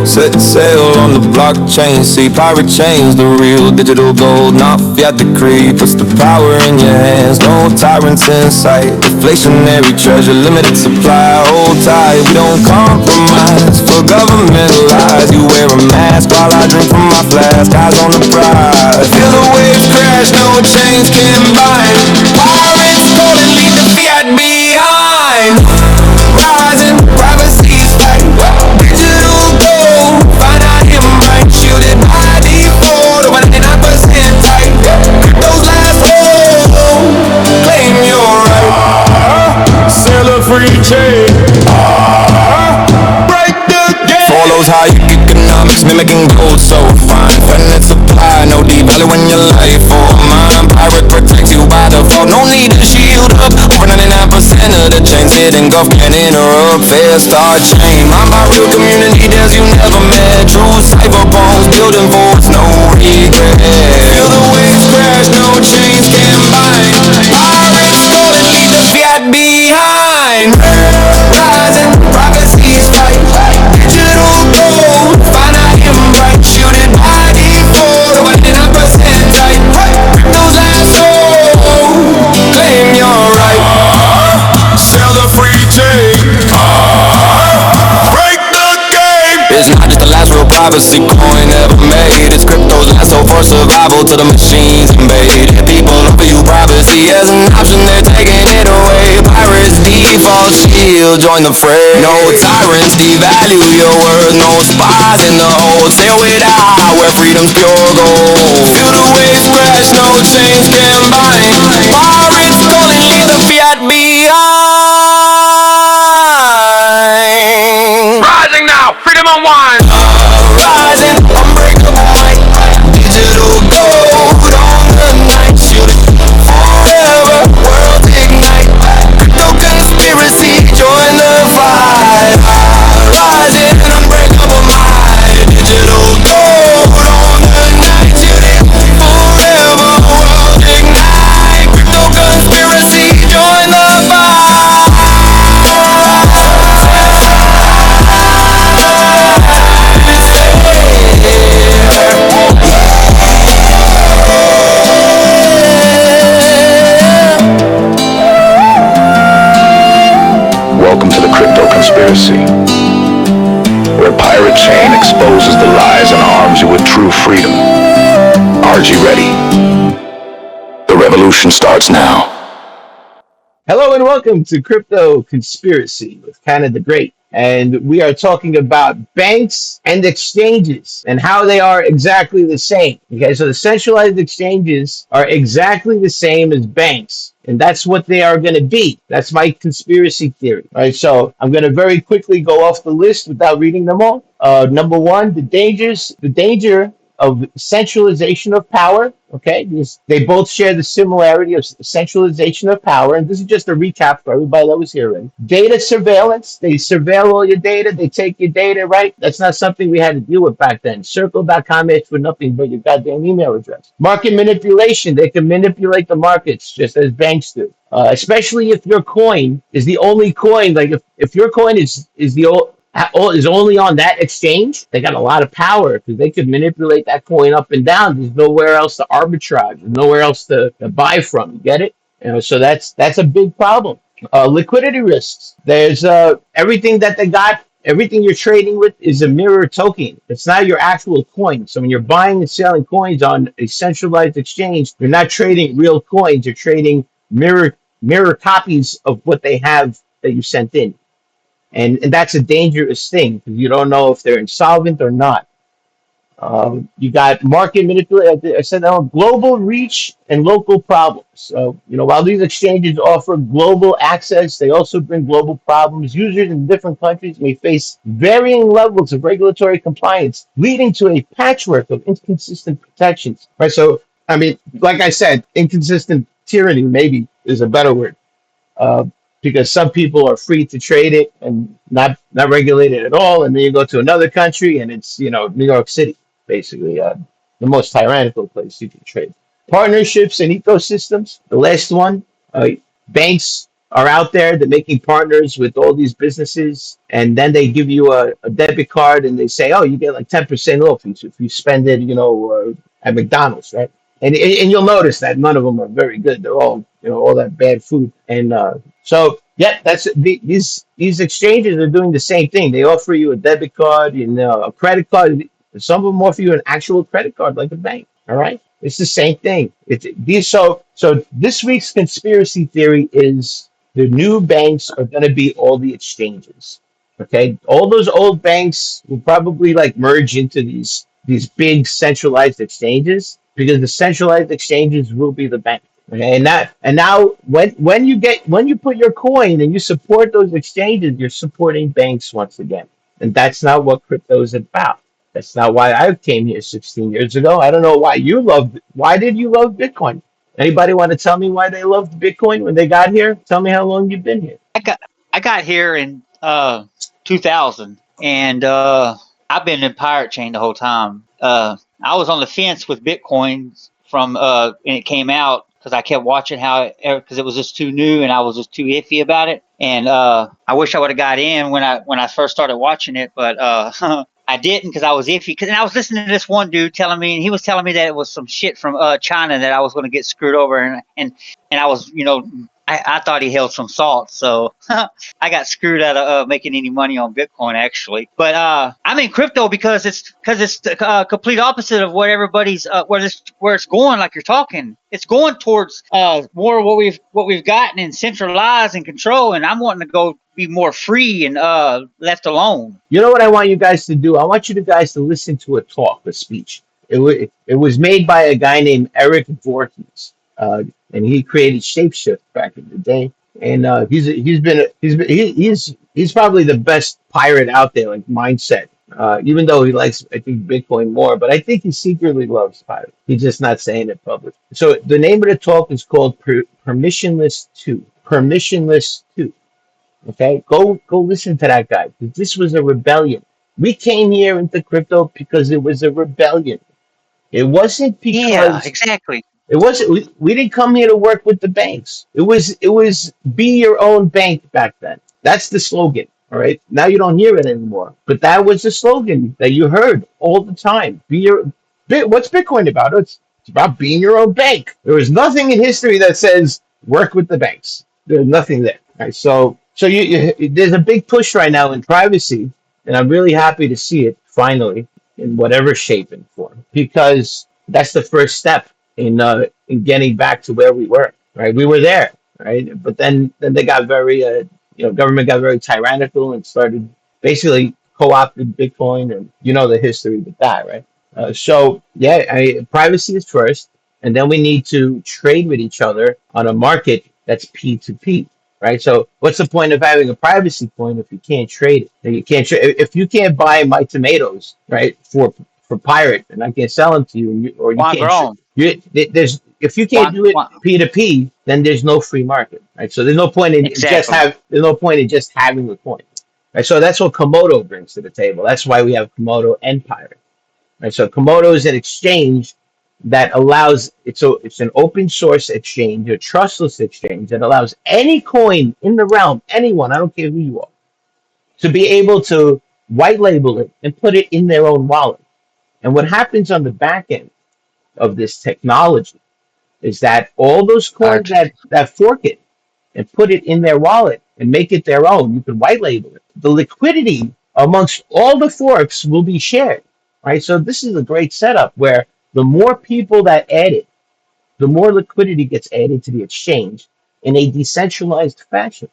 Set sail on the blockchain, see pirate chains, the real digital gold, not fiat decree. Puts the power in your hands, no tyrants in sight. Deflationary treasure, limited supply, hold tight. We don't compromise for government lies. You wear a mask while I drink from my flask, eyes on the prize. Feel the waves crash, no chains can bind. Pirates calling, leave the fiat behind. Rising, privacy's fight. Digital gold, find out him right. Shielded by default, over 99% tight. Those last holes, claim your right. Sell a free trade. Break the game. Follows high economics, mimicking gold so fine. Finite supply, no devaluing your life or mine. Pirate protects you by default, no need to shield up. Over 99% of the chains hidden Gulf can't interrupt. Fair start chain, mind by real community leaders you never met. True cyberpunks, building forts, no regret. Feel the waves crash, no chains can bind. Pirates calling, leave the fiat behind. Rising, prophecies fight. Digital gold, find out him right. Shielded by default, over 99% tight. Those last souls, claim your right. Sell the free trade. Break the game. It's not just the last real privacy coin ever made. It's crypto's last hope for survival till the machines invade. People offer you privacy as an option, they're taking it away. Pirates default shield, join the fray. No tyrants devalue your worth. No spies in the hold. Sail without where freedom's pure gold. Feel the waves crash, no chains can bind. Pirates calling, leave the fiat behind. Rising now, freedom unwind. Rising, unbreakable light. Digital gold on the night. Shielded forever, world ignite. Crypto conspiracy, join the fight. Rising, unbreakable mind. Digital gold on the night. Shielded forever, world ignite. Crypto conspiracy, join the fight. Welcome to the crypto conspiracy, where Pirate Chain exposes the lies and arms you with true freedom. Are you ready? The revolution starts now. Hello and welcome to Crypto Conspiracy with Canada the Great. And we are talking about banks and exchanges and how they are exactly the same. Okay, so the centralized exchanges are exactly the same as banks. And that's what they are going to be. That's my conspiracy theory. All right, so I'm going to very quickly go off the list without reading them all. Number one, the danger of centralization of power. Okay, they both share the similarity of centralization of power, and this is just a recap for everybody that was hearing. Data surveillance, they surveil all your data, they take your data, right? That's not something we had to deal with back then. Circle.com is for nothing but your goddamn email address. Market manipulation, they can manipulate the markets just as banks do. Especially if your coin is the only coin, like if your coin is only on that exchange, they got a lot of power because they could manipulate that coin up and down. There's nowhere else to arbitrage, there's nowhere else to buy from. You get it? So that's a big problem. Liquidity risks. There's everything that they got. Everything you're trading with is a mirror token. It's not your actual coin. So when you're buying and selling coins on a centralized exchange, you're not trading real coins. You're trading mirror copies of what they have that you sent in. And that's a dangerous thing because you don't know if they're insolvent or not. You got market manipulation. I said global reach and local problems. So, while these exchanges offer global access, they also bring global problems. Users in different countries may face varying levels of regulatory compliance, leading to a patchwork of inconsistent protections. Right. So, like I said, inconsistent tyranny maybe is a better word. Because some people are free to trade it and not regulated at all, and then you go to another country and it's New York City, basically the most tyrannical place you can trade. Partnerships and ecosystems. The last one, banks are out there. They're making partners with all these businesses, and then they give you a debit card, and they say, "Oh, you get like 10% off if you spend it, at McDonald's, right?" And you'll notice that none of them are very good. They're all all that bad food, and so yeah, these exchanges are doing the same thing. They offer you a debit card, a credit card. Some of them offer you an actual credit card, like a bank. All right, it's the same thing. It's these so this week's conspiracy theory is the new banks are going to be all the exchanges. Okay, all those old banks will probably like merge into these big centralized exchanges because the centralized exchanges will be the bank. Okay, and now when you put your coin and you support those exchanges, you're supporting banks once again, and that's not what crypto is about. That's not why I came here 16 years ago. I don't know why you loved. Why did you love Bitcoin? Anybody want to tell me why they loved Bitcoin when they got here? Tell me how long you've been here. I got I got here in 2000, and I've been in Pirate Chain the whole time. I was on the fence with Bitcoin from when it came out because I kept watching how because it was just too new and I was just too iffy about it. And I wish I would have got in when I first started watching it, but I didn't because I was iffy. Because I was listening to this one dude telling me, and he was telling me that it was some shit from China that I was going to get screwed over, and I was, I thought he held some salt, so I got screwed out of making any money on Bitcoin actually. But I'm in crypto because it's the complete opposite of what everybody's where it's going. Like you're talking, it's going towards more what we've gotten in centralized and control, and I'm wanting to go be more free and left alone. You know what I want you guys to do? I want you guys to listen to a speech. It was made by a guy named Eric Voorhees, and he created Shapeshift back in the day. And he's probably the best pirate out there, like mindset. Even though he likes, I think, Bitcoin more, but I think he secretly loves pirate. He's just not saying it public. So the name of the talk is called Permissionless Two. Permissionless Two. Okay, go listen to that guy. This was a rebellion. We came here into crypto because it was a rebellion. It wasn't Yeah, because exactly. it wasn't. We didn't come here to work with the banks. It was be your own bank back then. That's the slogan. All right. Now you don't hear it anymore, but that was the slogan that you heard all the time. What's Bitcoin about? It's about being your own bank. There was nothing in history that says work with the banks. There's nothing there. All right. So there's a big push right now in privacy, and I'm really happy to see it finally in whatever shape and form because that's the first step in getting back to where we were. Right, we were there. Right, but then they got very government got very tyrannical and started basically co-opted Bitcoin, and the history with that. Right, so yeah, privacy is first, and then we need to trade with each other on a market that's P2P. Right. So what's the point of having a privacy coin if you can't trade it? And you can't if you can't buy my tomatoes, right, for pirate, and I can't sell them to you, or you Want can't. grown. There's if you can't Want, do it want P2P, then there's no free market, right? So exactly. there's no point in just having the coin, right? So that's what Komodo brings to the table. That's why we have Komodo and Pirate, right? So Komodo is an exchange that allows it's an open source exchange, a trustless exchange that allows any coin in the realm, anyone, I don't care who you are, to be able to white label it and put it in their own wallet. And what happens on the back end of this technology is that all those coins Art. that fork it and put it in their wallet and make it their own, you can white label it. The liquidity amongst all the forks will be shared, right? So this is a great setup where the more people that add it, the more liquidity gets added to the exchange in a decentralized fashion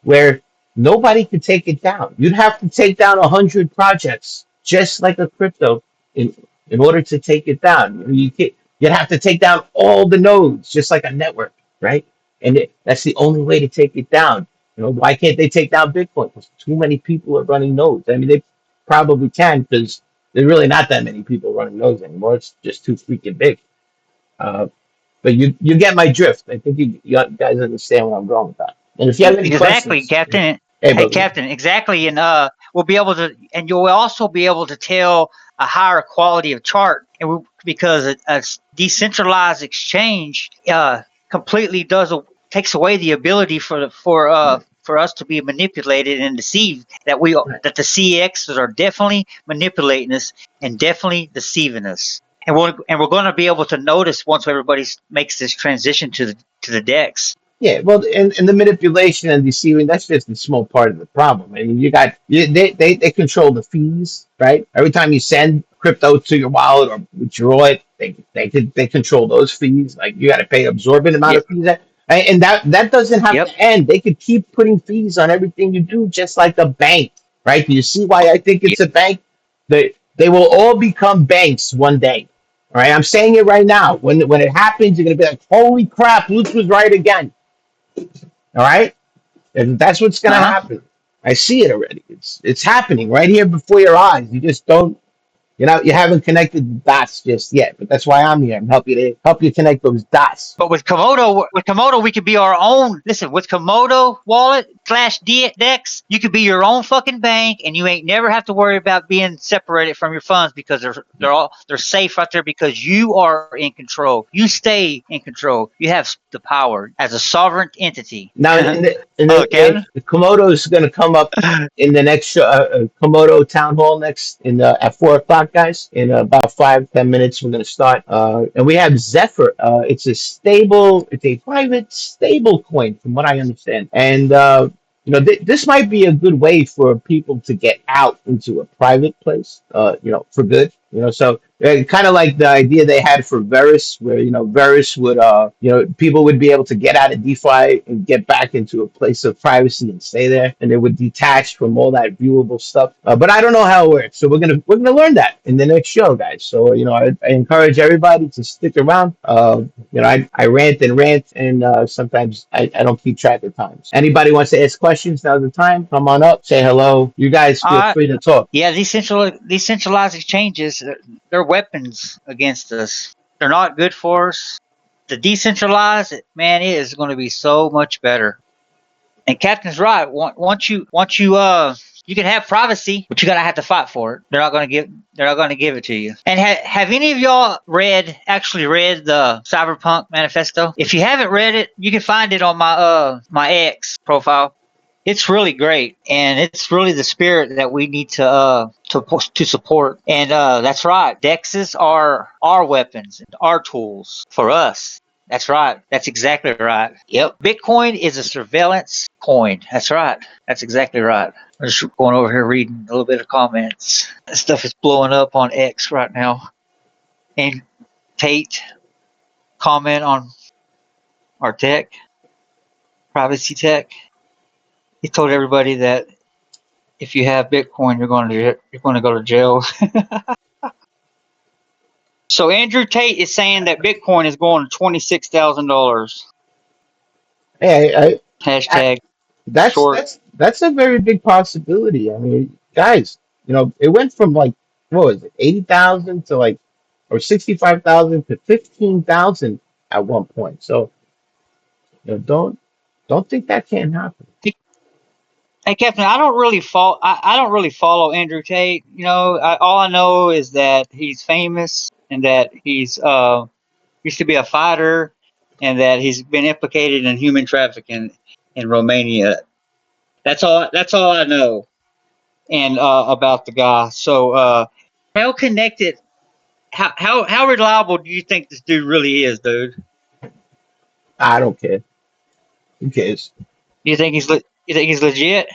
where nobody could take it down. You'd have to take down 100 projects, just like a crypto, in in order to take it down. You'd have to take down all the nodes, just like a network, right? And that's the only way to take it down. Why can't they take down Bitcoin? Because too many people are running nodes. I mean, they probably can because there's really not that many people running nodes anymore. It's just too freaking big. Uh, but you get my drift. I think you guys understand where I'm going with that. And if you have any Exactly, questions, Captain. hey, Hey, brother. Captain. Exactly, and we'll be able to, and you'll also be able to tell a higher quality of chart, and because a decentralized exchange completely does takes away the ability for us to be manipulated and deceived. Right. That the CEXs are definitely manipulating us and definitely deceiving us. And we're going to be able to notice once everybody makes this transition to the decks. Yeah, well, and the manipulation and deceiving, that's just a small part of the problem. I mean, they control the fees, right? Every time you send crypto to your wallet or withdraw it, they control those fees. Like you got to pay absorbent amount Yep. of fees. And that doesn't have Yep. to end. They could keep putting fees on everything you do, just like a bank, right? Do you see why I think Yep. it's a bank? They will all become banks one day. All right, I'm saying it right now. When it happens, you're gonna be like, "Holy crap, Luke was right again." All right, and that's what's going to Uh huh. happen. I see it already. It's happening right here before your eyes. You just don't. You haven't connected the dots just yet. But that's why I'm here. I'm help you connect those dots. But with Komodo, we could be our own. Listen, with Komodo wallet slash Dex, you could be your own fucking bank, and you ain't never have to worry about being separated from your funds because they're safe right there because you are in control. You stay in control. You have the power as a sovereign entity. Now, Kevin. the Komodo is going to come up in the next show, Komodo town hall next at 4 o'clock, guys. In about 5-10 minutes, we're going to start. And we have Zephyr. It's a private stable coin, from what I understand. And this might be a good way for people to get out into a private place. For good. So kind of like the idea they had for Verus, where Verus would people would be able to get out of DeFi and get back into a place of privacy and stay there, and they would detach from all that viewable stuff. But I don't know how it works, so we're gonna learn that in the next show, guys. So I encourage everybody to stick around. I rant and rant, and sometimes I don't keep track of times. Anybody wants to ask questions? Now's the time. Come on up, say hello. You guys All feel right. free to talk. Yeah, these centralized exchanges, they're weapons against us. They're not good for us. The decentralized, man, it is going to be so much better. And Captain's right. You can have privacy, but you're gonna have to fight for it. They're not going to give it to you. And have any of y'all actually read the Cyberpunk Manifesto? If you haven't read it, you can find it on my X profile. It's really great, and it's really the spirit that we need to support. And that's right. Dexes are our weapons and our tools for us. That's right. That's exactly right. Yep. Bitcoin is a surveillance coin. That's right. That's exactly right. I'm just going over here reading a little bit of comments. That stuff is blowing up on X right now. And Tate comment on our tech, privacy tech. He told everybody that if you have Bitcoin, you're going to go to jail. So Andrew Tate is saying that Bitcoin is going to $26,000. Hey, I, Hashtag That's short. that's a very big possibility. I mean, guys, it went from like what was it, 80,000 to like or 65,000 to 15,000 at one point. So don't think that can't happen. Hey, Captain, I don't really follow Andrew Tate. All I know is that he's famous and that he's used to be a fighter and that he's been implicated in human trafficking in Romania. That's all I know. And about the guy. So how connected? How reliable do you think this dude really is, dude? I don't care. Who cares? You think he's legit?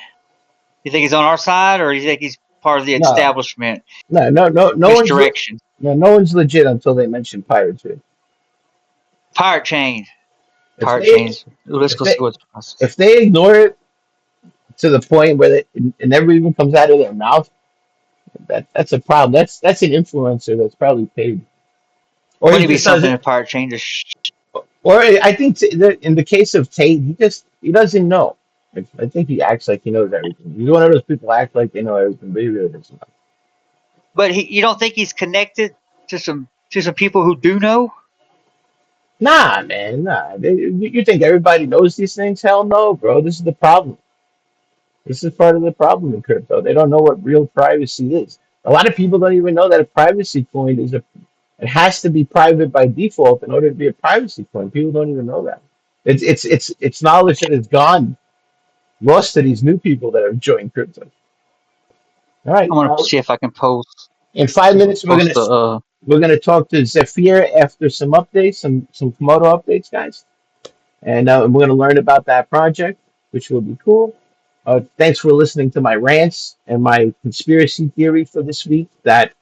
You think he's on our side, or you think he's part of the No, establishment no one's misdirection? no one's legit until they mention piracy. Pirate chain, If pirate they chains. Ooh, let's if go see they what's processed. if they ignore it to the point where it never even comes out of their mouth, that's a problem. That's an influencer that's probably paid, or he Wouldn't it be just something doesn't. in pirate chain? Or I think in the case of Tate, he doesn't know. I think he acts like he knows everything. He's one of those people act like they know everything, but he really doesn't know. But you don't think he's connected to some people who do know? Nah, man, nah. You think everybody knows these things? Hell no, bro. This is the problem. This is part of the problem in crypto. They don't know what real privacy is. A lot of people don't even know that a privacy coin it has to be private by default in order to be a privacy coin. People don't even know that. It's knowledge that is gone lost to these new people that are enjoying crypto. All right. I'm gonna see if I can post In 5 minutes, the we're gonna talk to Zephyr after some updates, some Komodo updates, guys, and we're gonna learn about that project, which will be cool. Thanks for listening to my rants and my conspiracy theory for this week that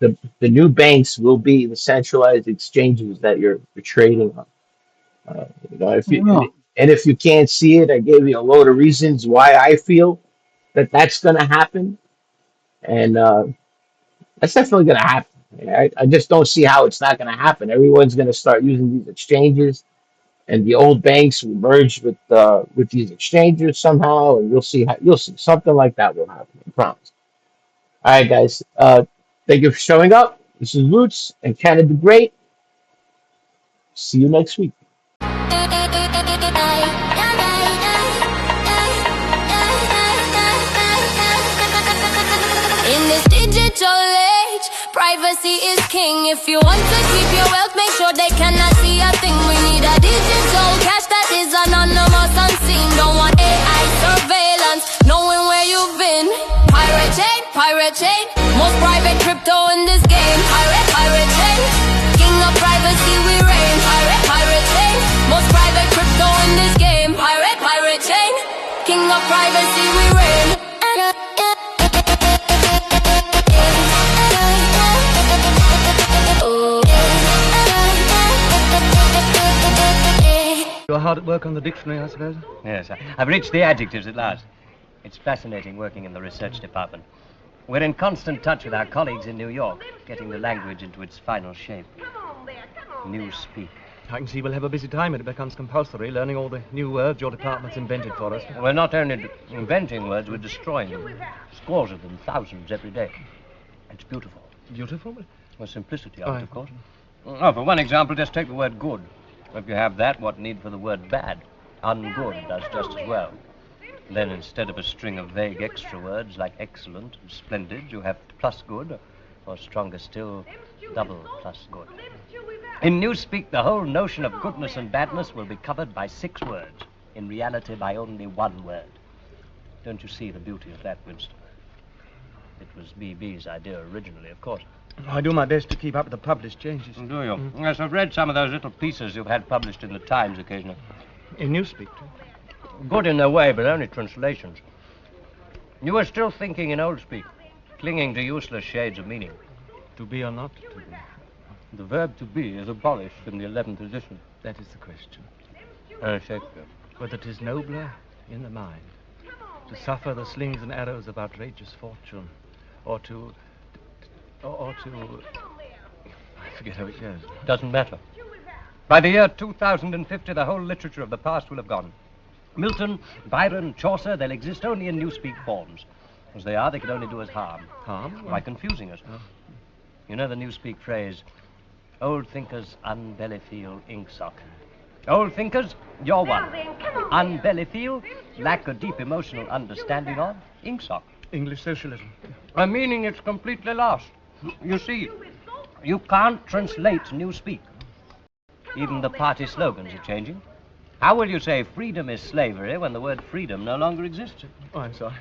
the new banks will be the centralized exchanges that you're trading on. If you oh, and if you can't see it, I gave you a load of reasons why I feel that that's going to happen, and that's definitely going to happen. I just don't see how it's not going to happen. Everyone's going to start using these exchanges, and the old banks will merge with these exchanges somehow, and you'll see something like that will happen. I promise. All right, guys. Thank you for showing up. This is Roots and Canada the Great. See you next week. In this digital age, privacy is king. If you want to keep your wealth, make sure they cannot see a thing. We need a digital cash that is anonymous, unseen. Don't want AI surveillance, knowing where you've been. Pirate chain, most private crypto in this game. Pirate chain, king of privacy we reign. Pirate chain, most private crypto in this game. Pirate chain, king of privacy we reign. You're hard at work on the dictionary, I suppose? Yes, I've reached the adjectives at last. It's fascinating working in the research department. We're in constant touch with our colleagues in New York, getting the language into its final shape. New speak. I can see we'll have a busy time when it becomes compulsory, learning all the new words your department's invented for us. We're not only inventing words, we're destroying them. Scores of them, thousands every day. It's beautiful. Beautiful? The simplicity of it, of course. Oh, for one example, just take the word good. If you have that, what need for the word bad? Ungood does just as well. Then instead of a string of vague extra words like excellent and splendid, you have plus good, or stronger still, double plus good. In Newspeak, the whole notion of goodness and badness will be covered by 6 words. In reality, by only 1 word. Don't you see the beauty of that, Winston? It was BB's idea originally, of course. I do my best to keep up with the published changes. Do you? Yes, I've read some of those little pieces you've had published in the Times occasionally. In Newspeak, too? Good in their way, but only translations. You are still thinking in old speak, clinging to useless shades of meaning. To be or not to be? The verb to be is abolished in the 11th edition. That is the question. Shakespeare. Whether 'tis nobler in the mind to suffer the slings and arrows of outrageous fortune, or to... I forget how it goes. Doesn't matter. By the year 2050, the whole literature of the past will have gone. Milton, Byron, Chaucer, they'll exist only in Newspeak forms. As they are, they can only do us harm. Harm? By confusing us. Oh. You know the Newspeak phrase, old thinkers unbellyfeel inksock. Old thinkers, you're one. Unbellyfeel, lack a deep emotional understanding of inksock. English socialism. A meaning it's completely lost. You see, you can't translate Newspeak. Even the party slogans are changing. How will you say freedom is slavery when the word freedom no longer exists? Oh, I'm sorry.